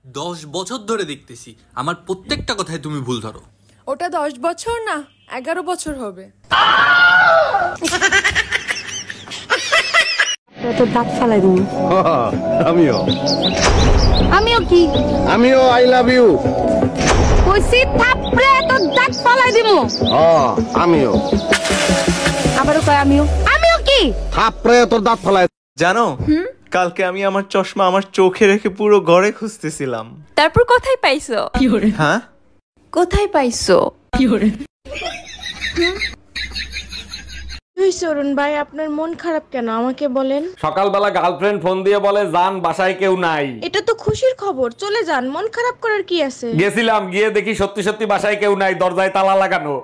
10 বছর ধরে দেখতেছি আমার প্রত্যেকটা কথায় তুমি ভুল ধরো। ওটা 10 বছর না 11 বছর হবে। তোর দাঁত ফালাই দিই। আমিও আমিও কি? আমিও আই লাভ ইউ। কইছি থাপড়ে তোর দাঁত ফালাই দিমু। আমিও আবারও কয় আমিও। আমিও কি? থাপড়ে তোর দাঁত ফালাই। জানো কালকে আমি আমার চশমা আমার চোখে রেখে পুরো ঘরে খুঁজতেছিলাম। তারপর কোথায় পাইছো? হ্যাঁ কোথায় পাইছো? অরুণ ভাই আপনার মন খারাপ কেন আমাকে বলেন। সকালবেলা গার্লফ্রেন্ড ফোন দিয়ে বলে যান বাসায় কেউ নাই। এটা তো খুশির খবর, চলে যান, মন খারাপ করার কি আছে। গেছিলাম, গিয়ে দেখি সত্যি সত্যি বাসায় কেউ নাই, দরজায় তালা লাগানো।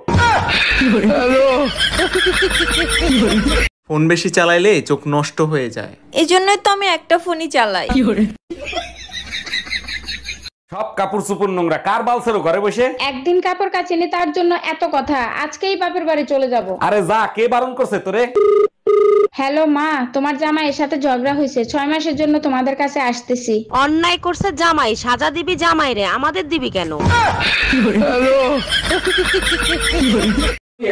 ফোন বেশি চালাইলে চোখ নষ্ট হয়ে যায়। এই জন্যই তো আমি একটা ফোনই চালাই। সব কাপড় চুপুর নোংরা, কার বালছেরো ঘরে বসে? একদিন কাপড় কাচিনি তার জন্য এত কথা, আজকেই বাপের বাড়ি চলে যাব। আরে যা, কে বারণ করছে তোরে? হ্যালো মা, তোমার জামাইয়ের সাথে ঝগড়া হয়েছে, 6 মাসের জন্য তোমাদের কাছে আসতেছি। অন্যায় করছে জামাই, সাজা দিবি জামাই রে, আমাদের দিবি কেন?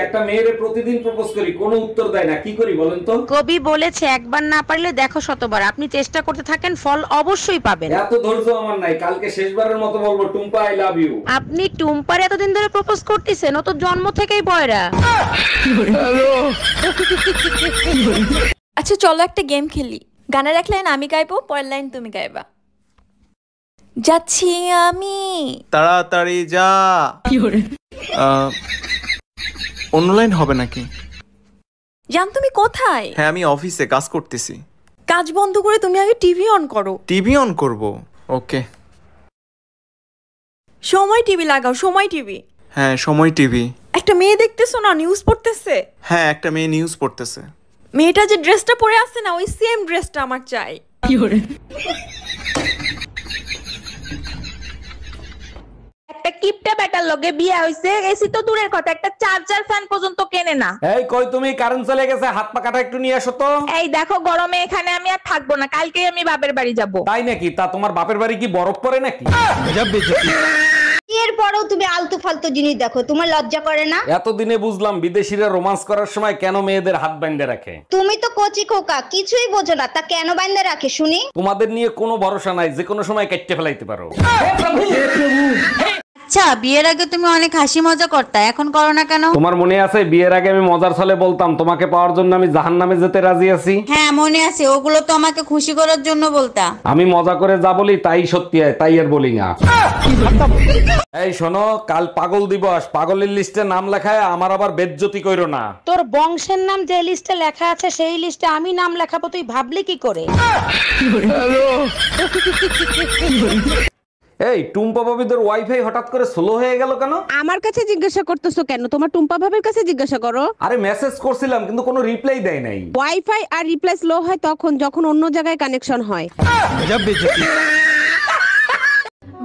একটা মেয়েরে প্রতিদিন প্রপোজ করি, কোনো উত্তর দেয় না, কি করি বলেন তো? কবি বলেছে একবার না পারলে দেখো শতবার। আপনি চেষ্টা করতে থাকেন, ফল অবশ্যই পাবেন। এত ধৈর্য আমার নাই, কালকে শেষবারের মতো বলবো টুম্পা আই লাভ ইউ। আপনি টুম্পার এতদিন ধরে প্রপোজ করতেছেন, ও তো জন্ম থেকেই বয়রা। আচ্ছা চলো একটা গেম খেলি। গানের এক লাইন আমি গাইবো, পরের লাইন তুমি গাইবা। যাচ্ছি আমি। তাড়াতাড়ি যা। অন্য লাইন হবে নাকি? জান তুমি কোথায়? হ্যাঁ আমি অফিসে কাজ করতেছি। কাজ বন্ধ করে তুমি আগে টিভি অন করো। টিভি অন করব? ওকে। সময় টিভি লাগাও, সময় টিভি। হ্যাঁ সময় টিভি। একটা মেয়ে দেখতেছো না, নিউজ পড়তেছে। হ্যাঁ একটা মেয়ে নিউজ পড়তেছে। মেয়েটা যে ড্রেসটা পরে আছে না, ওই সেম ড্রেসটা আমার চাই। একটা কিপটা বেটার লগে বিয়ে হইছে, এসি তো দূরের কথা, একটা চার্জার ফ্যান পর্যন্ত কেনে না। এই কই তুমি, কারেন্ট চলে গেছে, হাত পা কাটা একটু নিয়ে আসো তো। এই দেখো গরমে এখানে আমি আর থাকবো না, কালকেই আমি বাপের বাড়ি যাব। তাই নাকি? তা তোমার বাপের বাড়ি কি বরফ পড়ে নাকি? এরপরেও তুমি আলতু ফালতু জিনিস দেখো, তোমার লজ্জা করে না? এতদিনে বুঝলাম বিদেশিরা রোমান্স করার সময় কেন মেয়েদের হাত বাইন্ধে রাখে। তুমি তো কচি খোকা, কিছুই বোঝো না, তা কেন বাইন্ধে রাখে শুনি? তোমাদের নিয়ে কোনো ভরসা নাই, যে কোনো সময় কেটে ফেলাইতে পারো। আচ্ছা বিয়ের আগে তুমি অনেক হাসি মজা করতা, এখন করো না কেন? তোমার মনে আছে বিয়ের আগে আমি মজার ছলে বলতাম তোমাকে পাওয়ার জন্য আমি জাহান্নামে যেতে রাজি আছি? হ্যাঁ মনে আছে, ওগুলো তো আমাকে খুশি করার জন্য বলতা। আমি মজা করে যা বলি তাই সত্যি হয়, তাই আর বলি না। এই শোনো, কাল পাগল দিবস, পাগলের লিস্টে নাম লেখায় আমার আবার বেজ্জতি কইরো না। তোর বংশের নাম যে লিস্টে লেখা আছে সেই লিস্টে আমি নাম লেখাবো, তুই ভাবলি কি করে? এই টুম্পা ভাবিদের ওয়াইফাই হঠাৎ করে স্লো হয়ে গেল কেন? আমার কাছে জিজ্ঞাসা করতেছো কেন? তোমার টুম্পা ভাবের কাছে জিজ্ঞাসা করো। আরে মেসেজ করছিলাম কিন্তু কোনো রিপ্লাই দেয় নাই। ওয়াইফাই আর রিপ্লাই স্লো হয় তখন যখন অন্য জায়গায় কানেকশন হয়।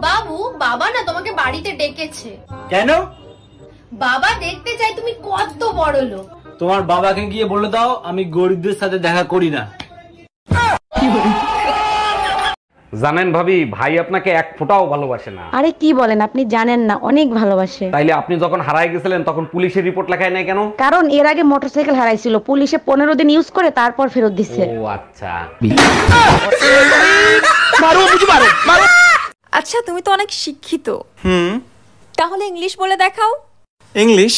বাবু, বাবা না তোমাকে বাড়িতে ডেকেছে। কেন? বাবা দেখতে চাই তুমি কত বড় লোক। তোমার বাবাকে গিয়ে বলে দাও আমি গরিবদের সাথে দেখা করি না। জানেন ভাবি, ভাই আপনাকে এক ফোঁটাও ভালোবাসে না। আরে কি বলেন, আপনি জানেন না, অনেক ভালোবাসে। তাইলে আপনি যখন হারায় গেছিলেন তখন পুলিশের রিপোর্ট লেখায় নাই কেন? কারণ এর আগে মোটরসাইকেল হারাইছিল, পুলিশে 15 দিন ইউজ করে তারপর ফেরত দিচ্ছে। ও আচ্ছা। আচ্ছা তুমি তো অনেক শিক্ষিত, তাহলে ইংলিশ বলে দেখাও। ইংলিশ?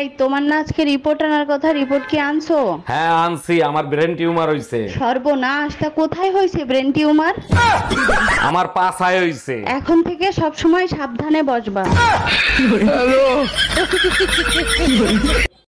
এই তোমার না আজকে রিপোর্ট আনার কথা, রিপোর্ট কি আনছো? হ্যাঁ আনছি, আমার ব্রেন টিউমার হইছে। সর্বনাশ, তা কোথায় হয়েছে ব্রেন টিউমার? আমার পা ছায় হইছে। এখন থেকে সব সময় সাবধানে বসবা।